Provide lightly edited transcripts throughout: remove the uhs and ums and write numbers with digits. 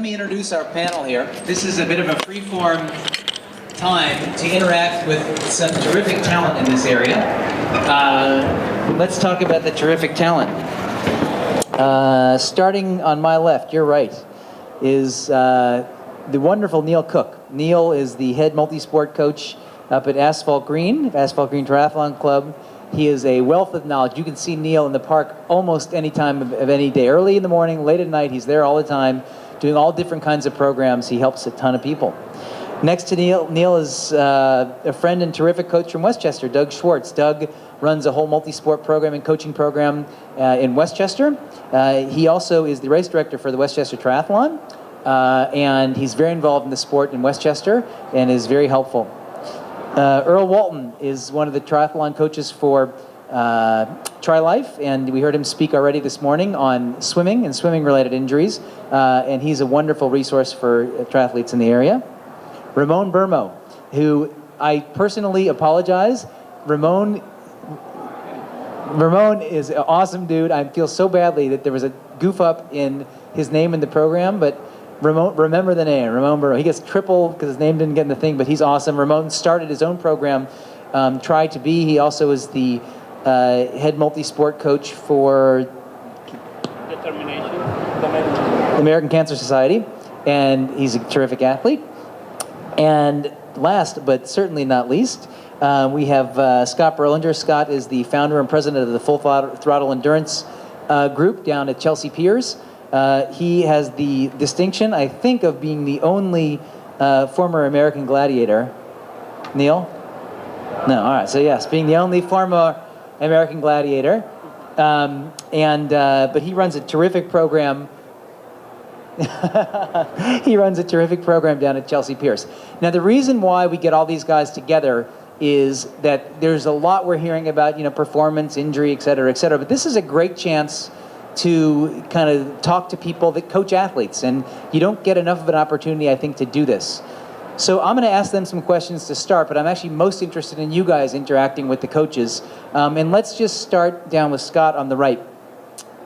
me introduce our panel here. This is a bit of a free-form time to interact with some terrific talent in this area. Let's talk about the terrific talent. Starting on my left, your right, is the wonderful Neil Cook. Neil is the head multi-sport coach up at Asphalt Green Triathlon Club. He is a wealth of knowledge. You can see Neil in the park almost any time of any day. Early in the morning, late at night, he's there all the time, doing all different kinds of programs. He helps a ton of people. Next to Neil is a friend and terrific coach from Westchester, Doug Schwartz. Doug runs a whole multi-sport program and coaching program in Westchester. He also is the race director for the Westchester Triathlon, and he's very involved in the sport in Westchester and is very helpful. Earl Walton is one of the triathlon coaches for TriLife, and we heard him speak already this morning on swimming and swimming-related injuries, and he's a wonderful resource for triathletes in the area. Ramon Burmo, who I personally apologize. Ramon is an awesome dude. I feel so badly that there was a goof up in his name in the program, but Ramon, remember the name, Ramon Burmo. He gets triple because his name didn't get in the thing, but he's awesome. Ramon started his own program, Try to Be. He also is the head multi-sport coach for the American Cancer Society, and he's a terrific athlete. And last, but certainly not least, we have Scott Berlinger. Scott is the founder and president of the Full Throttle Endurance group down at Chelsea Piers. He has the distinction, I think, of being the only former American gladiator. Neil? No, all right. So yes, being the only former American gladiator. But he runs a terrific program. He runs a terrific program down at Chelsea Piers. Now, the reason why we get all these guys together is that there's a lot we're hearing about, performance, injury, et cetera, but this is a great chance to kind of talk to people that coach athletes, and you don't get enough of an opportunity, I think, to do this. So I'm going to ask them some questions to start, but I'm actually most interested in you guys interacting with the coaches. And let's just start down with Scott on the right.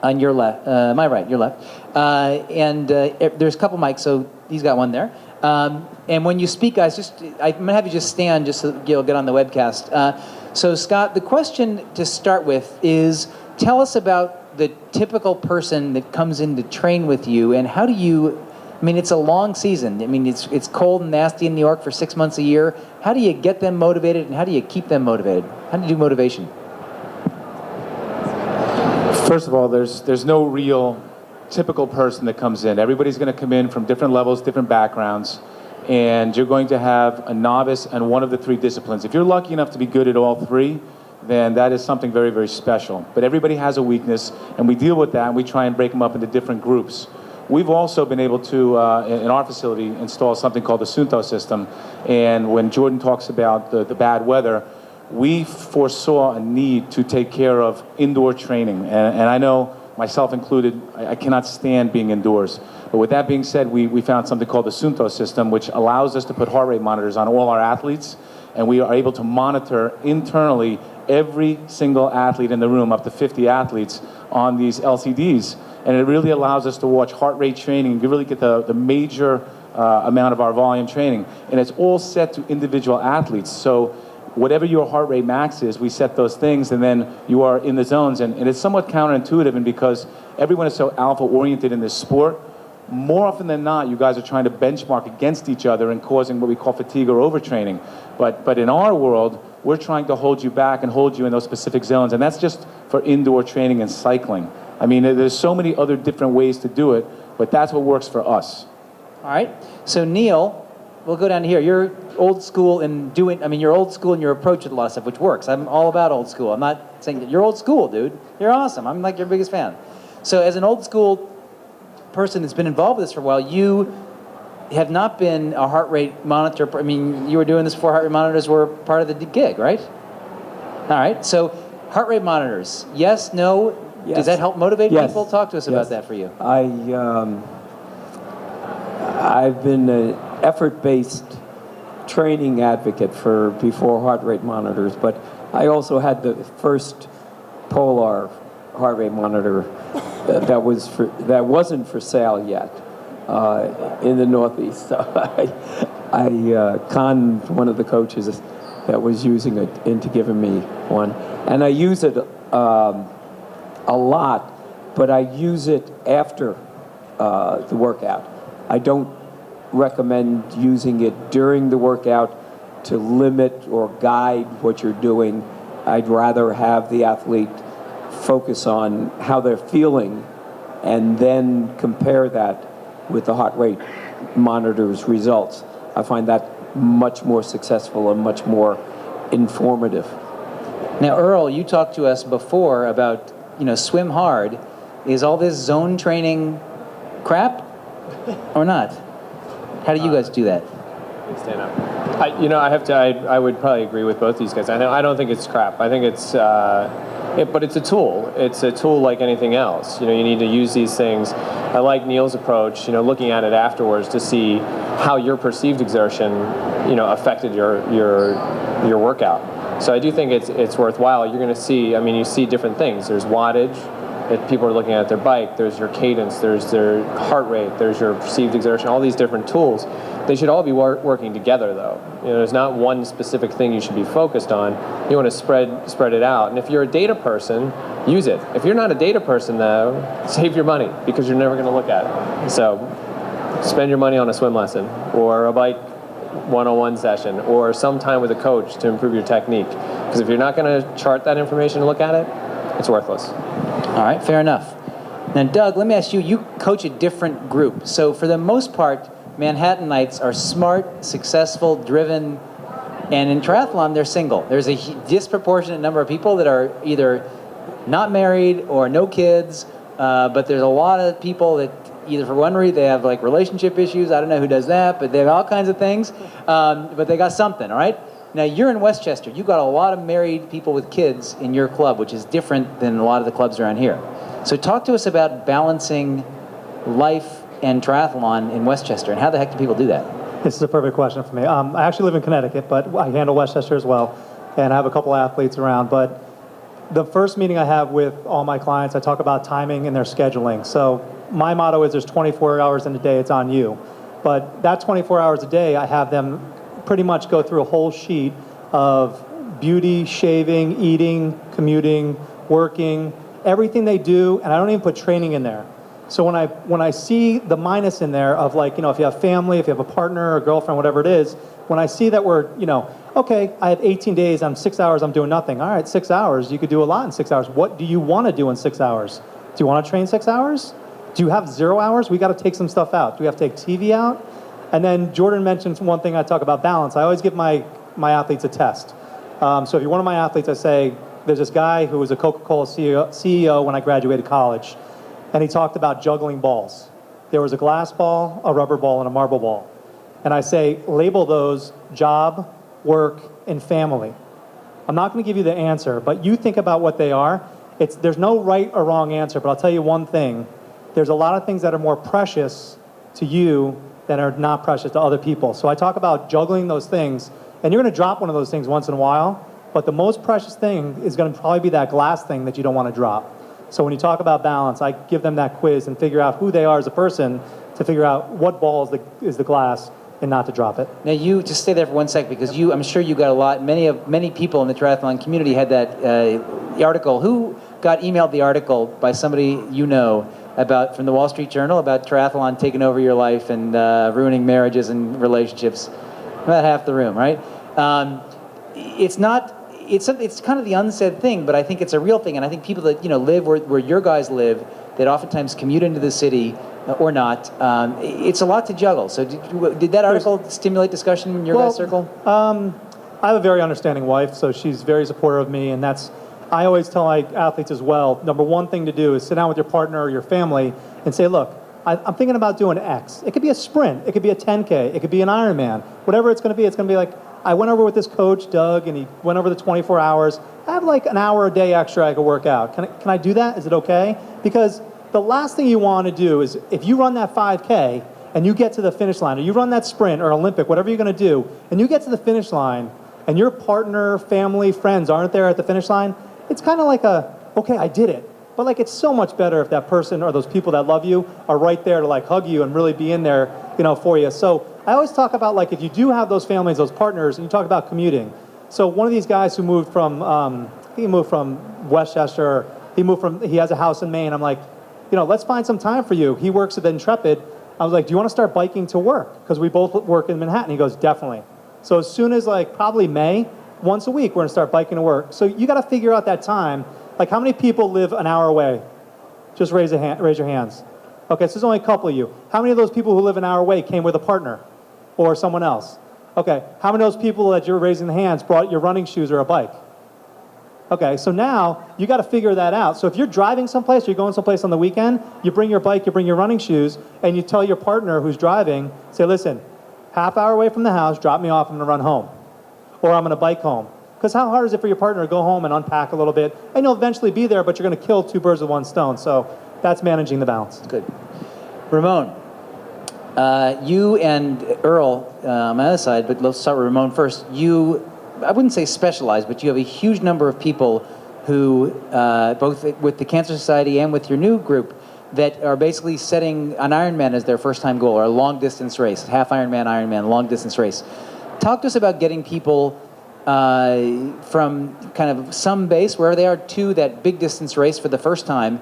On your left, my right, your left. There's a couple mics, so he's got one there. And when you speak, guys, I'm going to have you just stand just so you'll get on the webcast. So Scott, the question to start with is, tell us about the typical person that comes in to train with you, and how do you, it's a long season. It's cold and nasty in New York for 6 months a year. How do you get them motivated, and how do you keep them motivated? How do you do motivation? First of all, there's no real typical person that comes in. Everybody's going to come in from different levels, different backgrounds, and you're going to have a novice and one of the three disciplines. If you're lucky enough to be good at all three, then that is something very, very special. But everybody has a weakness, and we deal with that, and we try and break them up into different groups. We've also been able to, in our facility, install something called the Sunto system. And when Jordan talks about the bad weather, we foresaw a need to take care of indoor training. And I know, myself included, I cannot stand being indoors. But with that being said, we found something called the Sunto system, which allows us to put heart rate monitors on all our athletes. And we are able to monitor internally every single athlete in the room, up to 50 athletes, on these LCDs. And it really allows us to watch heart rate training. You really get the major amount of our volume training. And it's all set to individual athletes. So whatever your heart rate max is, we set those things, and then you are in the zones. And it's somewhat counterintuitive, and because everyone is so alpha-oriented in this sport, more often than not, you guys are trying to benchmark against each other and causing what we call fatigue or overtraining. But in our world, we're trying to hold you back and hold you in those specific zones, and that's just for indoor training and cycling. There's so many other different ways to do it, but that's what works for us. All right. So Neil, we'll go down here. You're old school in you're old school in your approach to a lot of stuff, which works. I'm all about old school. I'm not saying that you're old school, dude. You're awesome. I'm like your biggest fan. So as an old school person that's been involved with this for a while, you have not been a heart rate monitor. You were doing this before heart rate monitors were part of the gig, right? All right. So heart rate monitors, yes, no? Yes. Does that help motivate people? Talk to us about that for you. I've been an effort-based training advocate for before heart rate monitors, but I also had the first Polar heart rate monitor that wasn't for sale yet. in the Northeast. So I conned one of the coaches that was using it into giving me one. And I use it a lot, but I use it after the workout. I don't recommend using it during the workout to limit or guide what you're doing. I'd rather have the athlete focus on how they're feeling and then compare that with the heart rate monitor's results. I find that much more successful and much more informative. Now, Earl, you talked to us before about, swim hard. Is all this zone training crap or not? How do you guys do that? Stand up. I would probably agree with both these guys. I don't think it's crap. I think it's, but it's a tool. It's a tool like anything else. You need to use these things. I like Neil's approach. Looking at it afterwards to see how your perceived exertion, affected your workout. So I do think it's worthwhile. You're going to see. You see different things. There's wattage. If people are looking at their bike, there's your cadence, there's their heart rate, there's your perceived exertion, all these different tools. They should all be working together, though. There's not one specific thing you should be focused on. You want to spread it out. And if you're a data person, use it. If you're not a data person, though, save your money because you're never going to look at it. So spend your money on a swim lesson or a bike one-on-one session or some time with a coach to improve your technique. Because if you're not going to chart that information and look at it, it's worthless. All right, fair enough. Now, Doug, let me ask you, you coach a different group. So for the most part, Manhattanites are smart, successful, driven, and in triathlon, they're single. There's a disproportionate number of people that are either not married or no kids, but there's a lot of people that either for one reason they have like relationship issues, I don't know who does that, but they have all kinds of things, but they got something, all right? Now, you're in Westchester. You've got a lot of married people with kids in your club, which is different than a lot of the clubs around here. So talk to us about balancing life and triathlon in Westchester, and how the heck do people do that? This is a perfect question for me. I actually live in Connecticut, but I handle Westchester as well, and I have a couple of athletes around. But the first meeting I have with all my clients, I talk about timing and their scheduling. So my motto is there's 24 hours in a day, it's on you. But that 24 hours a day, I have them pretty much go through a whole sheet of beauty, shaving, eating, commuting, working, everything they do, and I don't even put training in there. So when I see the minus in there of if you have family, if you have a partner or girlfriend, whatever it is, when I see that we're, okay, I have 18 days, I'm 6 hours, I'm doing nothing. All right, 6 hours, you could do a lot in 6 hours. What do you want to do in 6 hours? Do you want to train 6 hours? Do you have 0 hours? We got to take some stuff out. Do we have to take TV out? And then Jordan mentioned one thing I talk about balance. I always give my athletes a test. So if you're one of my athletes, I say, there's this guy who was a Coca-Cola CEO when I graduated college, and he talked about juggling balls. There was a glass ball, a rubber ball, and a marble ball. And I say, label those job, work, and family. I'm not going to give you the answer, but you think about what they are. There's no right or wrong answer, but I'll tell you one thing. There's a lot of things that are more precious to you that are not precious to other people. So I talk about juggling those things, and you're going to drop one of those things once in a while, but the most precious thing is going to probably be that glass thing that you don't want to drop. So when you talk about balance, I give them that quiz and figure out who they are as a person to figure out what ball is the glass and not to drop it. Now, you just stay there for 1 sec because I'm sure you got a lot. Many people in the triathlon community had that the article. Who got emailed the article by somebody from the Wall Street Journal about triathlon taking over your life and ruining marriages and relationships? About half the room, right? It's kind of the unsaid thing, but I think it's a real thing, and I think people that live where your guys live, that oftentimes commute into the city or not, it's a lot to juggle. So did that article stimulate discussion in your guys' circle? I have a very understanding wife, so she's very supportive of me, and I always tell my athletes as well, number one thing to do is sit down with your partner or your family and say, look, I'm thinking about doing X. It could be a sprint. It could be a 10K. It could be an Ironman. Whatever it's going to be like, I went over with this coach, Doug, and he went over the 24 hours. I have like an hour a day extra I could work out. Can I do that? Is it okay? Because the last thing you want to do is if you run that 5K and you get to the finish line, or you run that sprint or Olympic, whatever you're going to do, and you get to the finish line and your partner, family, friends aren't there at the finish line, it's kind of like okay, I did it. but like it's so much better if that person or those people that love you are right there to like hug you and really be in there, for you. So I always talk about like if you do have those families, those partners, and you talk about commuting. So one of these guys who moved from, he moved from Westchester, he has a house in Maine. I'm like, let's find some time for you. He works at the Intrepid. I was like, do you want to start biking to work? Because we both work in Manhattan. He goes, definitely. So as soon as like probably May, once a week, we're going to start biking to work. So you got to figure out that time. Like how many people live an hour away? Just raise your hands. Okay, so there's only a couple of you. How many of those people who live an hour away came with a partner or someone else? Okay, how many of those people that you're raising the hands brought your running shoes or a bike? Okay, so now you got to figure that out. So if you're driving someplace, or you're going someplace on the weekend, you bring your bike, you bring your running shoes, and you tell your partner who's driving, say, listen, half hour away from the house, drop me off, I'm going to run home. Or I'm going to bike home. Because how hard is it for your partner to go home and unpack a little bit? And you'll eventually be there, but you're going to kill two birds with one stone. So that's managing the balance. Good. Ramon, you and Earl on my other side, but let's start with Ramon first. I wouldn't say specialized, but you have a huge number of people who, both with the Cancer Society and with your new group, that are basically setting an Ironman as their first-time goal, or a long-distance race, half Ironman, long-distance race. Talk to us about getting people from kind of some base, wherever they are, to that big-distance race for the first time.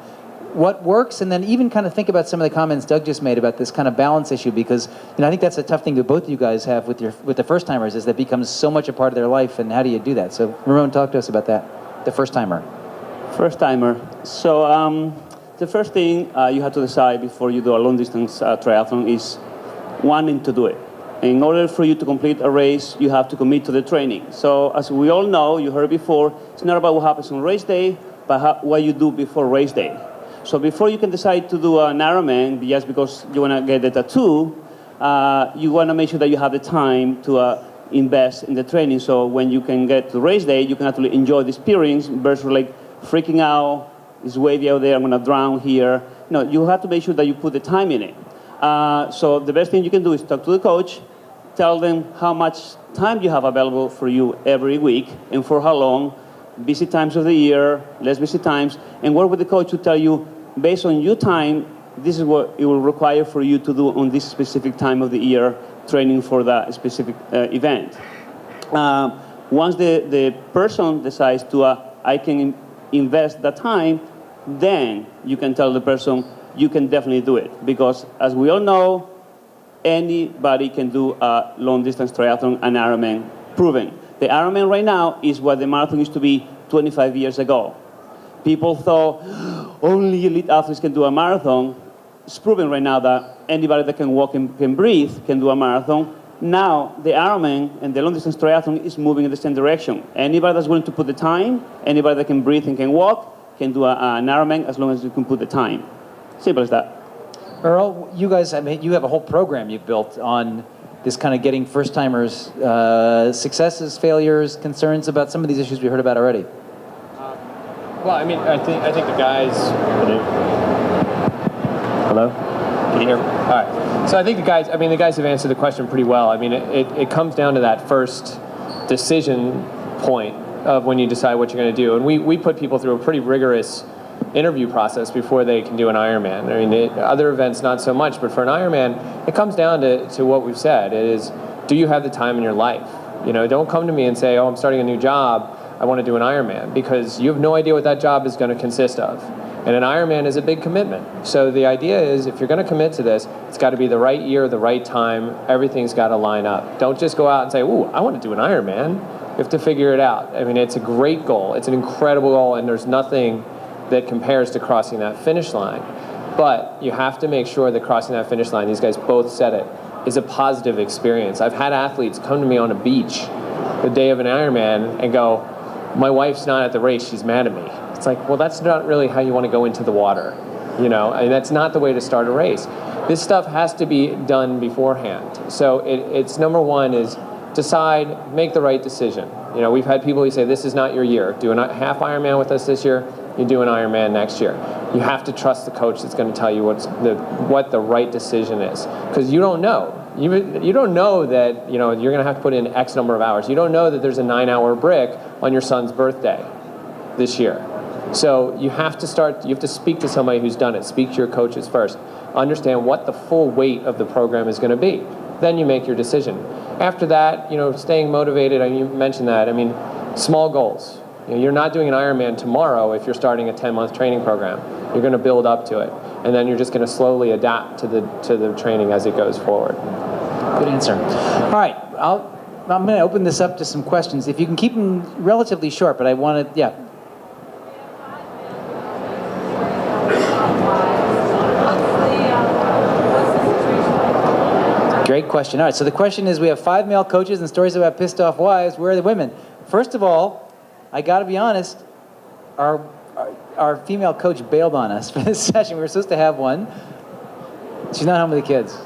What works, and then even kind of think about some of the comments Doug just made about this kind of balance issue, because I think that's a tough thing that both of you guys have with the first timers, is that becomes so much a part of their life, and how do you do that? So Ramon, talk to us about that, the first timer. First timer. So the first thing you have to decide before you do a long distance triathlon is wanting to do it. In order for you to complete a race, you have to commit to the training. So as we all know, you heard it before, it's not about what happens on race day, but what you do before race day. So before you can decide to do an Ironman, just because you want to get the tattoo, you want to make sure that you have the time to invest in the training. So when you can get to race day, you can actually enjoy the experience versus like freaking out, it's wavy out there, I'm going to drown here. No, you have to make sure that you put the time in it. So the best thing you can do is talk to the coach, tell them how much time you have available for you every week and for how long, busy times of the year, less busy times, and work with the coach to tell you, based on your time, this is what it will require for you to do on this specific time of the year, training for that specific event. Once the person decides to, I can invest that time, then you can tell the person, you can definitely do it. Because as we all know, anybody can do a long distance triathlon, an Ironman, proven. The Ironman right now is what the marathon used to be 25 years ago. People thought only elite athletes can do a marathon. It's proven right now that anybody that can walk and can breathe can do a marathon. Now, the Ironman and the long distance triathlon is moving in the same direction. Anybody that's willing to put the time, anybody that can breathe and can walk, can do an Ironman as long as you can put the time. Simple as that. Earl, you guys, you have a whole program you've built on this kind of getting first-timers successes, failures, concerns about some of these issues we heard about already. Well, I think the guys. Hello? Can you hear me? All right. So I think the guys have answered the question pretty well. I mean, it comes down to that first decision point of when you decide what you're going to do. And we put people through a pretty rigorous interview process before they can do an Ironman. I mean, other events, not so much, but for an Ironman, it comes down to what we've said. It is, do you have the time in your life? Don't come to me and say, oh, I'm starting a new job, I want to do an Ironman, because you have no idea what that job is going to consist of. And an Ironman is a big commitment. So the idea is, if you're going to commit to this, it's got to be the right year, the right time, everything's got to line up. Don't just go out and say, ooh, I want to do an Ironman. You have to figure it out. I mean, it's a great goal. It's an incredible goal, and there's nothing that compares to crossing that finish line. But you have to make sure that crossing that finish line, these guys both said it, is a positive experience. I've had athletes come to me on a beach the day of an Ironman and go, my wife's not at the race, she's mad at me. It's like, well, that's not really how you want to go into the water. And that's not the way to start a race. This stuff has to be done beforehand. So it's number one is decide, make the right decision. We've had people who say, this is not your year. Do a half Ironman with us this year, you do an Ironman next year. You have to trust the coach that's going to tell you what the right decision is. Because you don't know. You don't know that you're going to have to put in X number of hours. You don't know that there's a 9-hour brick on your son's birthday this year. So you have to speak to somebody who's done it. Speak to your coaches first. Understand what the full weight of the program is going to be. Then you make your decision. After that, staying motivated, you mentioned that. Small goals. You're not doing an Ironman tomorrow if you're starting a 10-month training program. You're going to build up to it. And then you're just going to slowly adapt to the training as it goes forward. Good answer. All right, I'm going to open this up to some questions. If you can keep them relatively short, but I want to, yeah. Great question. All right, so the question is, we have 5 male coaches and stories about pissed off wives. Where are the women? First of all, I got to be honest, our female coach bailed on us for this session. We were supposed to have one. She's not home with the kids.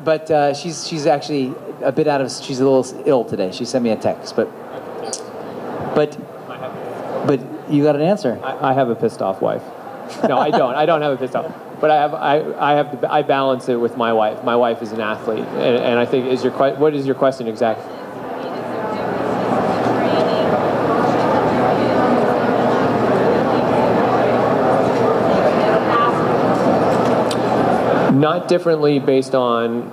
But she's actually a bit she's a little ill today. She sent me a text, but you got an answer. I have a pissed off wife. No, I don't. I don't have a pissed off. But I balance it with my wife. My wife is an athlete, and I think what is your question exactly? Not differently based on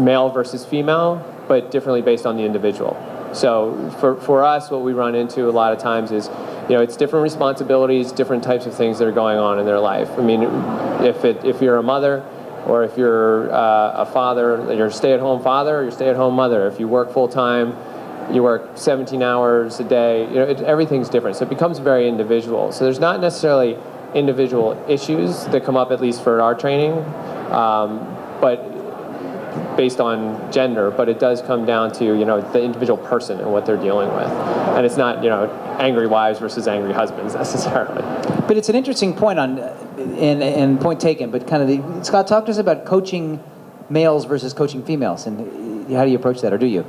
male versus female, but differently based on the individual. So for us, what we run into a lot of times is, it's different responsibilities, different types of things that are going on in their life. If you're a mother, or if you're a father, you're a stay-at-home father, or you're a stay-at-home mother. If you work full-time, you work 17 hours a day. Everything's different. So it becomes very individual. So there's not necessarily individual issues that come up, at least for our training, but based on gender, but it does come down to, the individual person and what they're dealing with. And it's not, angry wives versus angry husbands necessarily. But it's an interesting point and point taken, but Scott, talk to us about coaching males versus coaching females, and how do you approach that, or do you?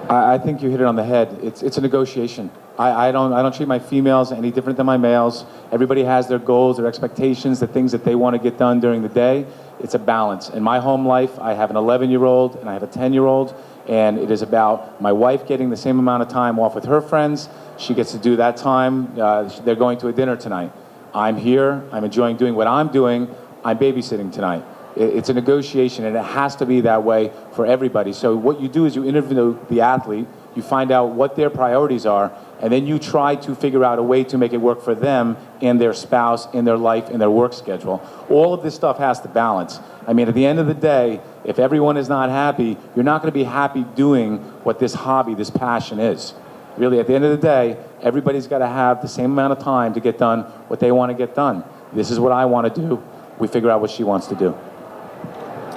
I think you hit it on the head. It's a negotiation. I don't treat my females any different than my males. Everybody has their goals, their expectations, the things that they want to get done during the day. It's a balance. In my home life, I have an 11-year-old and I have a 10-year-old, and it is about my wife getting the same amount of time off with her friends. She gets to do that time. They're going to a dinner tonight. I'm here. I'm enjoying doing what I'm doing. I'm babysitting tonight. It's a negotiation, and it has to be that way for everybody. So what you do is you interview the athlete, you find out what their priorities are, and then you try to figure out a way to make it work for them and their spouse, in their life, in their work schedule. All of this stuff has to balance. At the end of the day, if everyone is not happy, you're not going to be happy doing what this hobby, this passion is. Really, at the end of the day, everybody's got to have the same amount of time to get done what they want to get done. This is what I want to do. We figure out what she wants to do.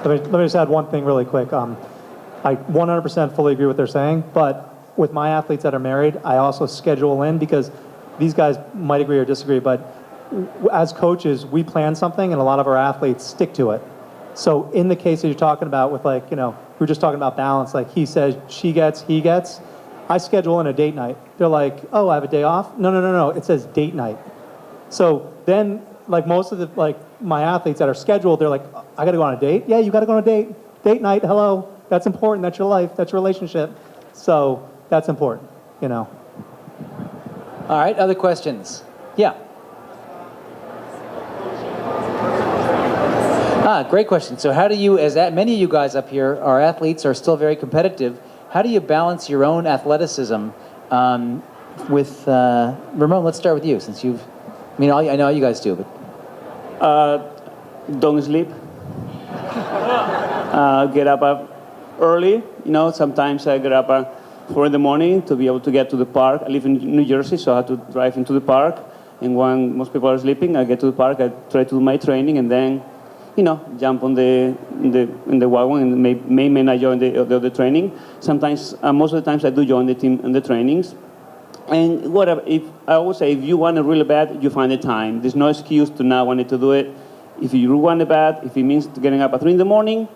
Let me just add one thing really quick. I 100% fully agree with what they're saying, but with my athletes that are married, I also schedule in, because these guys might agree or disagree, but as coaches, we plan something and a lot of our athletes stick to it. So in the case that you're talking about with we're just talking about balance, like he says, she gets, he gets, I schedule in a date night. They're like, oh, I have a day off? No. It says date night. So then, most of my athletes that are scheduled, they're like, I got to go on a date? Yeah, you got to go on a date. Date night, hello. That's important. That's your life. That's your relationship. So that's important, All right, other questions? Yeah. Great question. So how do you, many of you guys up here, our athletes are still very competitive, how do you balance your own athleticism with, Ramon, let's start with you, since I know you guys do, but. Don't sleep. Get up early. Sometimes I get up 4 in the morning to be able to get to the park. I live in New Jersey, so I have to drive into the park. And when most people are sleeping, I get to the park. I try to do my training, and then, jump on in the wagon and may not join the other training. Sometimes, most of the times, I do join the team in the trainings. And whatever. I always say, if you want it really bad, you find the time. There's no excuse to not want to do it. If you want it bad, if it means getting up at 3 in the morning,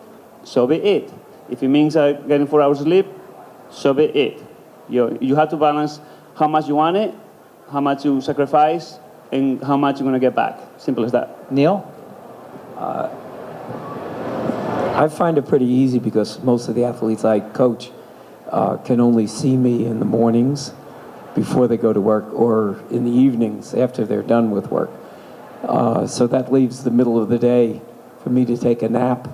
so be it. If it means getting 4 hours sleep, so be it. You have to balance how much you want it, how much you sacrifice, and how much you're going to get back. Simple as that. Neil? I find it pretty easy because most of the athletes I coach can only see me in the mornings. before they go to work or in the evenings after they're done with work. So that leaves the middle of the day for me to take a nap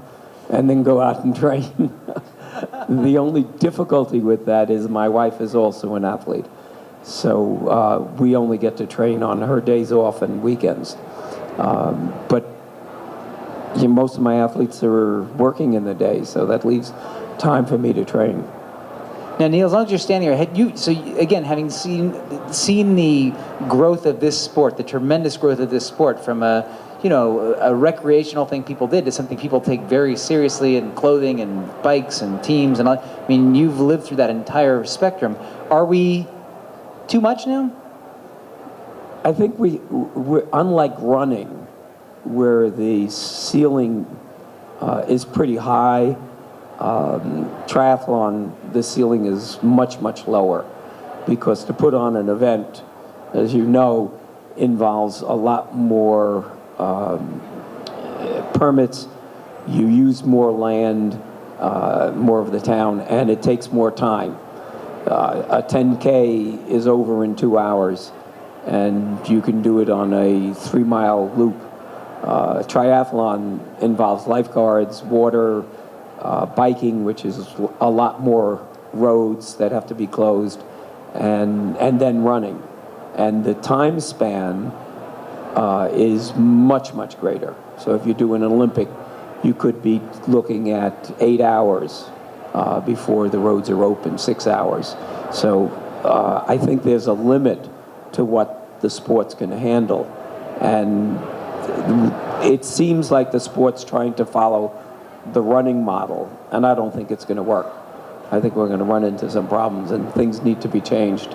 and then go out and train. The only difficulty with that is my wife is also an athlete. So we only get to train on her days off and weekends. But most of my athletes are working in the day, so that leaves time for me to train. Now, Neil, as long as you're standing here, again, having seen the growth of this sport, the tremendous growth of this sport from a recreational thing people did to something people take very seriously in clothing and bikes and teams and all. I mean, you've lived through that entire spectrum. Are we too much now? I think we're unlike running, where the ceiling is pretty high. Triathlon, the ceiling is much, much lower, because to put on an event, as you know, involves a lot more permits. You use more land, more of the town, and it takes more time. A 10K is over in 2 hours, and you can do it on a 3-mile loop. Triathlon involves lifeguards, water, biking, which is a lot more roads that have to be closed, and then running. And the time span is much, much greater. So if you do an Olympic, you could be looking at 8 hours before the roads are open, 6 hours. So I think there's a limit to what the sport's going to handle. And it seems like the sport's trying to follow the running model, and I don't think it's going to work. I think we're going to run into some problems, and things need to be changed.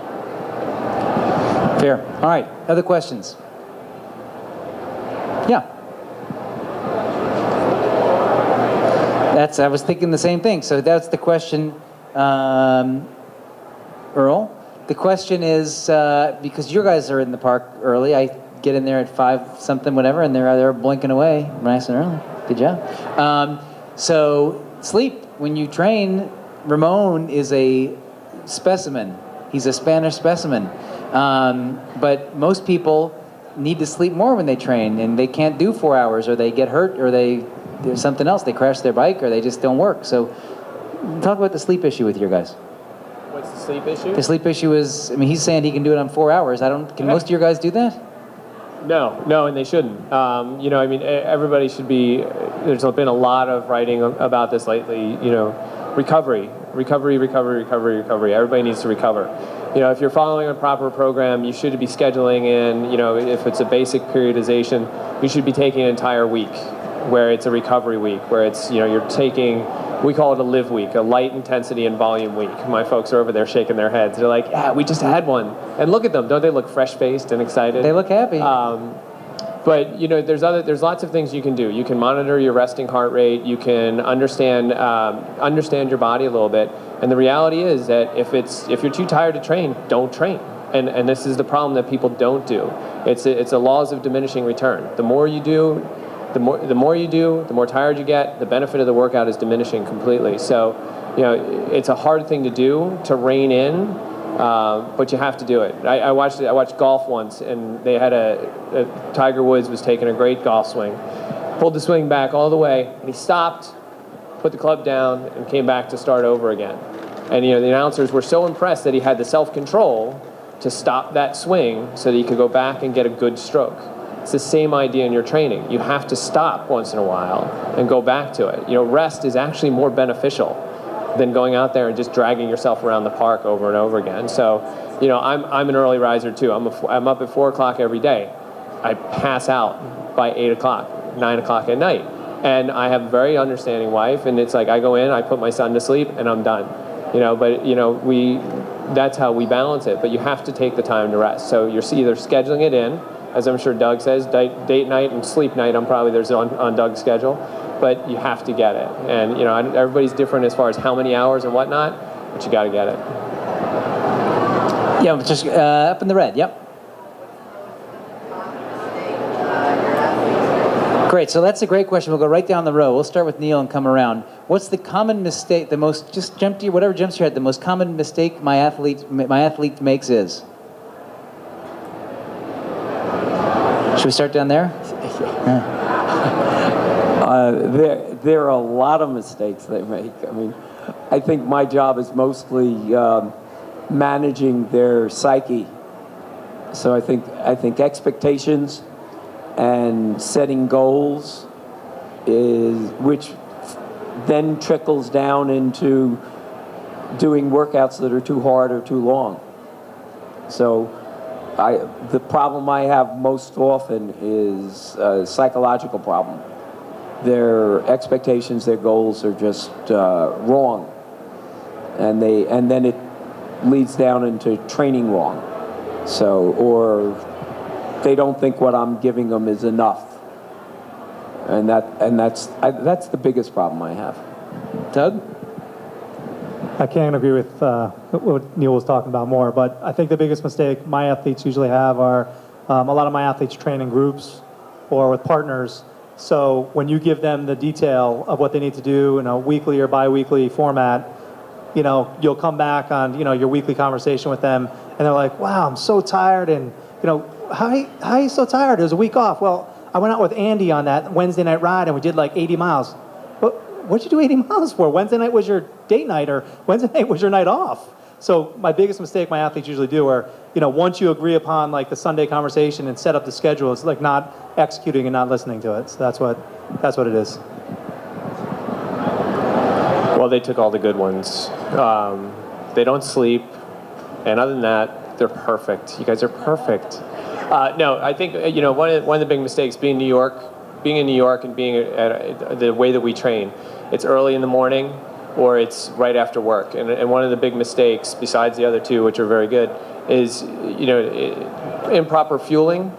Fair. All right. Other questions? Yeah. I was thinking the same thing. So that's the question, Earl. The question is, because you guys are in the park early, I get in there at 5 something, whatever, and they're blinking away nice and early. Good job. So sleep. When you train, Ramon is a specimen. He's a Spanish specimen. But most people need to sleep more when they train, and they can't do 4 hours, or they get hurt, or there's something else. They crash their bike, or they just don't work. So talk about the sleep issue with your guys. What's the sleep issue? The sleep issue is, he's saying he can do it on 4 hours. Can most of your guys do that? No, and they shouldn't. Everybody should be. There's been a lot of writing about this lately. Recovery. Everybody needs to recover. If you're following a proper program, you should be scheduling in. If it's a basic periodization, you should be taking an entire week, where it's a recovery week, where it's you're taking. We call it a live week, a light intensity and volume week. My folks are over there shaking their heads. They're like, yeah, we just had one. And look at them. Don't they look fresh-faced and excited? They look happy. But there's lots of things you can do. You can monitor your resting heart rate. You can understand your body a little bit. And the reality is that if you're too tired to train, don't train. And this is the problem that people don't do. It's a laws of diminishing return. The more you do, the more tired you get, the benefit of the workout is diminishing completely. So, it's a hard thing to do, to rein in, but you have to do it. I watched golf once, and they had Tiger Woods was taking a great golf swing, pulled the swing back all the way, and he stopped, put the club down, and came back to start over again. And the announcers were so impressed that he had the self-control to stop that swing so that he could go back and get a good stroke. It's the same idea in your training. You have to stop once in a while and go back to it. Rest is actually more beneficial than going out there and just dragging yourself around the park over and over again. So, I'm an early riser too. I'm up at 4 o'clock every day. I pass out by 8 o'clock, 9 o'clock at night. And I have a very understanding wife, and it's like I go in, I put my son to sleep, and I'm done. That's how we balance it. But you have to take the time to rest. So you're either scheduling it in, as I'm sure Doug says, date night and sleep night. There's on Doug's schedule, but you have to get it. And everybody's different as far as how many hours and whatnot, but you got to get it. Yeah, just up in the red. Yep. Great. So that's a great question. We'll go right down the row. We'll start with Neil and come around. What's the common mistake? Whatever jumps to your head. The most common mistake my athlete makes is. Should we start down there? There are a lot of mistakes they make. I mean, I think my job is mostly managing their psyche. So I think expectations and setting goals which then trickles down into doing workouts that are too hard or too long. So the problem I have most often is a psychological problem. Their expectations, their goals are just wrong, and then it leads down into training wrong. So, or they don't think what I'm giving them is enough, and that's the biggest problem I have. Doug? I can't agree with what Neil was talking about more, but I think the biggest mistake my athletes usually have are a lot of my athletes train in groups or with partners. So when you give them the detail of what they need to do in a weekly or bi-weekly format, you'll come back on, your weekly conversation with them, and they're like, wow, I'm so tired, and, how are you so tired? It was a week off. Well, I went out with Andy on that Wednesday night ride, and we did like 80 miles. What'd you do 80 miles for? Wednesday night was your date night, or Wednesday night was your night off. So my biggest mistake my athletes usually do are, once you agree upon like the Sunday conversation and set up the schedule, it's like not executing and not listening to it. So that's what it is. Well, they took all the good ones. They don't sleep, and other than that, they're perfect. You guys are perfect. No, I think one of the big mistakes being in New York and being at the way that we train, it's early in the morning or it's right after work. And one of the big mistakes, besides the other two, which are very good, is improper fueling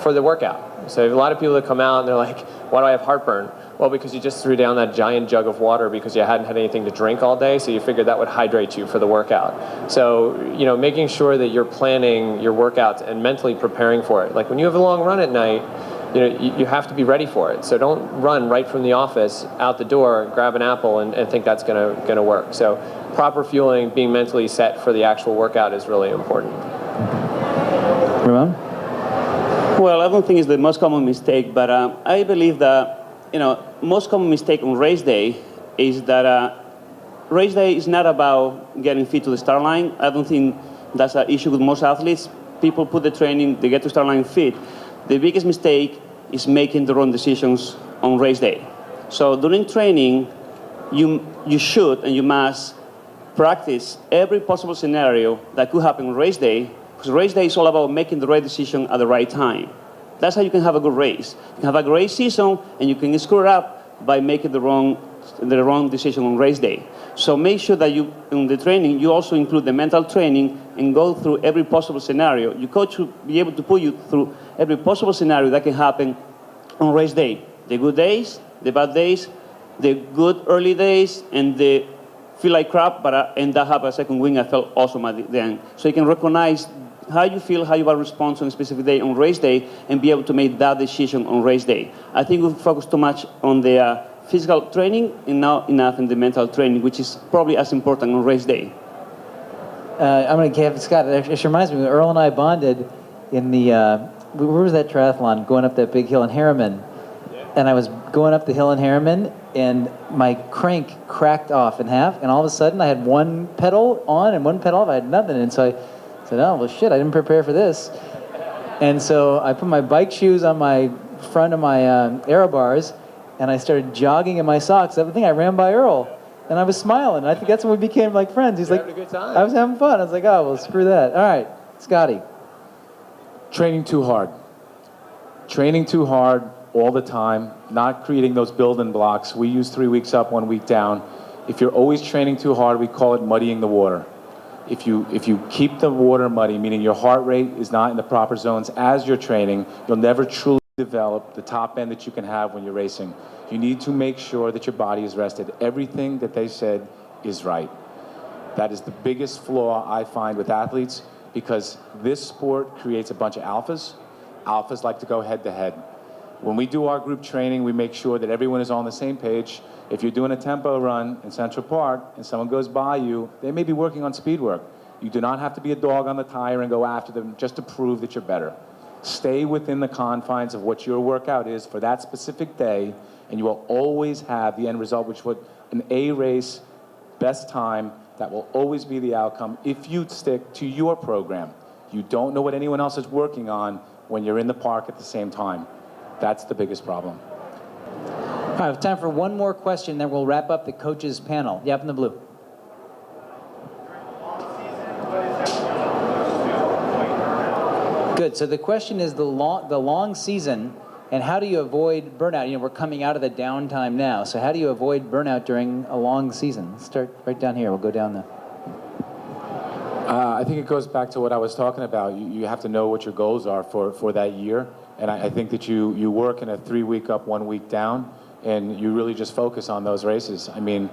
for the workout. So a lot of people that come out and they're like, why do I have heartburn? Well, because you just threw down that giant jug of water because you hadn't had anything to drink all day, so you figured that would hydrate you for the workout. So, making sure that you're planning your workouts and mentally preparing for it. Like when you have a long run at night, you have to be ready for it. So don't run right from the office out the door, grab an apple, and think that's gonna work. So proper fueling, being mentally set for the actual workout is really important. Ramon? Well, I don't think it's the most common mistake, but I believe that, most common mistake on race day is that race day is not about getting fit to the start line. I don't think that's an issue with most athletes. People put the training, they get to start line fit. The biggest mistake is making the wrong decisions on race day. So during training, you should and you must practice every possible scenario that could happen on race day, because race day is all about making the right decision at the right time. That's how you can have a good race. You can have a great season, and you can screw it up by making the wrong decision on race day. So make sure that in the training, you also include the mental training and go through every possible scenario. Your coach will be able to put you through every possible scenario that can happen on race day. The good days, the bad days, the good early days, and the feel like crap, but I end up having a second win. I felt awesome at the end. So you can recognize how you feel, how you will respond on a specific day on race day, and be able to make that decision on race day. I think we focus too much on the physical training and not enough in the mental training, which is probably as important on race day. I'm going to give Scott. It actually reminds me when Earl and I bonded in the where was that triathlon? Going up that big hill in Harriman, and I was going up the hill in Harriman, and my crank cracked off in half, and all of a sudden I had one pedal on and one pedal off. I had nothing, and so I said, "Oh well, shit! I didn't prepare for this." And so I put my bike shoes on my front of my aero bars, and I started jogging in my socks. I think I ran by Earl, and I was smiling. I think that's when we became like friends. He's like, having a good time. I was having fun. I was like, oh well, screw that. All right, Scotty. Training too hard. Training too hard all the time, not creating those building blocks. We use 3 weeks up, 1 week down. If you're always training too hard, we call it muddying the water. If you keep the water muddy, meaning your heart rate is not in the proper zones as you're training, you'll never truly develop the top end that you can have when you're racing. You need to make sure that your body is rested. Everything that they said is right. That is the biggest flaw I find with athletes, because this sport creates a bunch of alphas. Alphas like to go head to head. When we do our group training, we make sure that everyone is on the same page. If you're doing a tempo run in Central Park and someone goes by you, they may be working on speed work. You do not have to be a dog on the tire and go after them just to prove that you're better. Stay within the confines of what your workout is for that specific day, and you will always have the end result, which would an A race, best time. That will always be the outcome if you stick to your program. You don't know what anyone else is working on when you're in the park at the same time. That's the biggest problem. All right, I have time for one more question, then we'll wrap up the coaches panel. Yep, in the blue. Good. So the question is the long season, and how do you avoid burnout? You know, we're coming out of the downtime now, so how do you avoid burnout during a long season? Let's start right down here. We'll go down the. I think it goes back to what I was talking about. You have to know what your goals are for that year, and I think that you work in a 3-week up, 1 week down, and you really just focus on those races. I mean,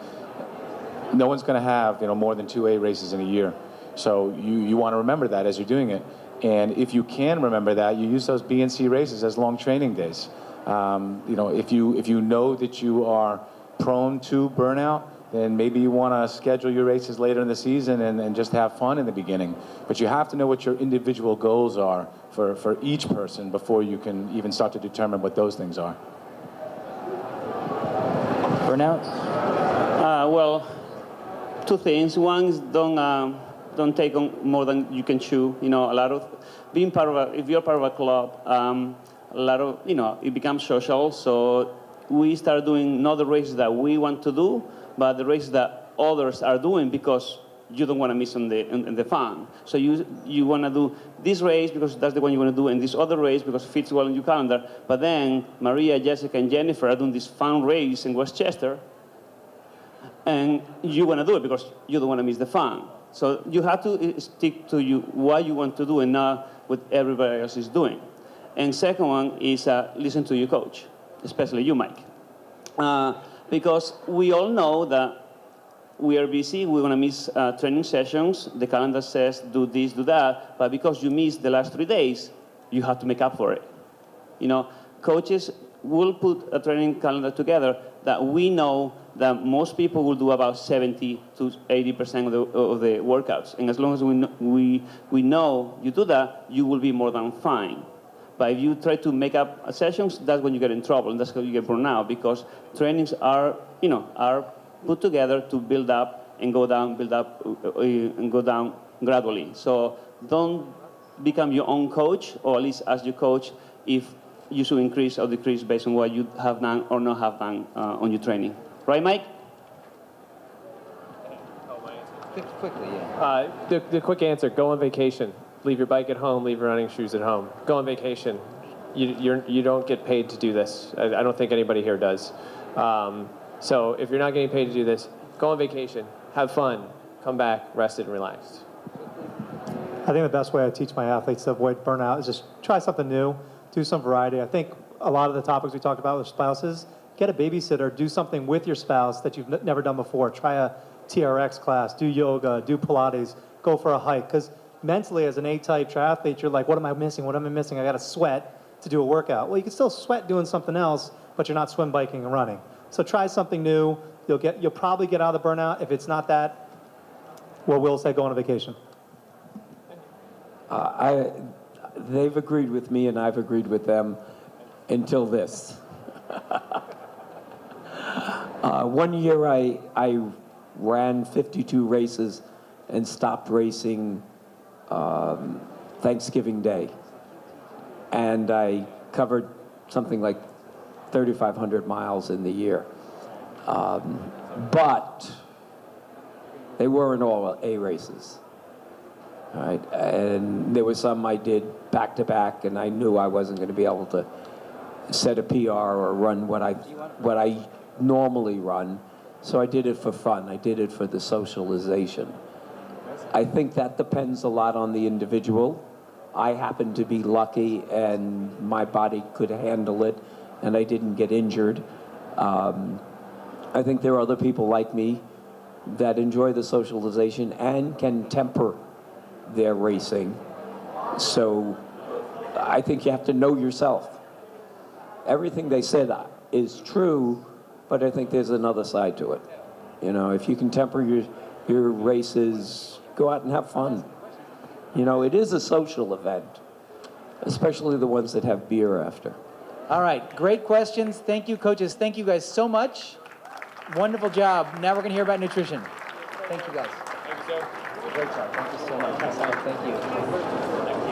no one's going to have more than 2 A races in a year, so you want to remember that as you're doing it. And if you can remember that, you use those B and C races as long training days. If you know that you are prone to burnout, then maybe you want to schedule your races later in the season and just have fun in the beginning. But you have to know what your individual goals are for each person before you can even start to determine what those things are. Burnout? Well, two things. One is don't take on more than you can chew. A lot of being part of if you're part of a club, a lot of it becomes social. So we start doing not the races that we want to do, but the races that others are doing because you don't want to miss on the fun. So you want to do this race because that's the one you want to do, and this other race because it fits well in your calendar. But then Maria, Jessica, and Jennifer are doing this fun race in Westchester, and you want to do it because you don't want to miss the fun. So you have to stick to what you want to do and not what everybody else is doing. And second one is listen to your coach, especially you, Mike. Because we all know that we are busy, we're going to miss training sessions. The calendar says do this, do that. But because you missed the last 3 days, you have to make up for it. Coaches will put a training calendar together that we know that most people will do about 70 to 80% of the workouts. And as long as we know you do that, you will be more than fine. But if you try to make up sessions, that's when you get in trouble, and that's how you get burned out, because trainings are put together to build up and go down, build up and go down gradually. So don't become your own coach, or at least ask your coach if you should increase or decrease based on what you have done or not have done on your training. Right, Mike? Quickly, yeah. The quick answer, go on vacation. Leave your bike at home, leave your running shoes at home. Go on vacation. You don't get paid to do this. I don't think anybody here does. So if you're not getting paid to do this, go on vacation, have fun, come back, rested and relaxed. I think the best way I teach my athletes to avoid burnout is just try something new, do some variety. I think a lot of the topics we talked about with spouses, get a babysitter, do something with your spouse that you've never done before. Try a TRX class, do yoga, do Pilates, go for a hike. Because mentally, as an A-type triathlete, you're like, what am I missing? What am I missing? I got to sweat to do a workout. Well, you can still sweat doing something else, but you're not swim, biking, and running. So try something new. You'll probably get out of the burnout. If it's not that, well, we'll say go on a vacation. They've agreed with me, and I've agreed with them until this. One year I ran 52 races and stopped racing Thanksgiving Day. And I covered something like 3,500 miles in the year. But they weren't all A races. All right, and there were some I did back to back, and I knew I wasn't going to be able to set a PR or run what I normally run. So I did it for fun. I did it for the socialization. I think that depends a lot on the individual. I happened to be lucky, and my body could handle it, and I didn't get injured. I think there are other people like me that enjoy the socialization and can temper their racing. So I think you have to know yourself. Everything they said is true, but I think there's another side to it. If you can temper your races, go out and have fun. It is a social event. especially the ones that have beer after. All right, great questions. Thank you, coaches. Thank you guys so much. Wonderful job. Now we're going to hear about nutrition. Thank you, guys. Thank you, sir. Great job. Thank you so much. Thank you.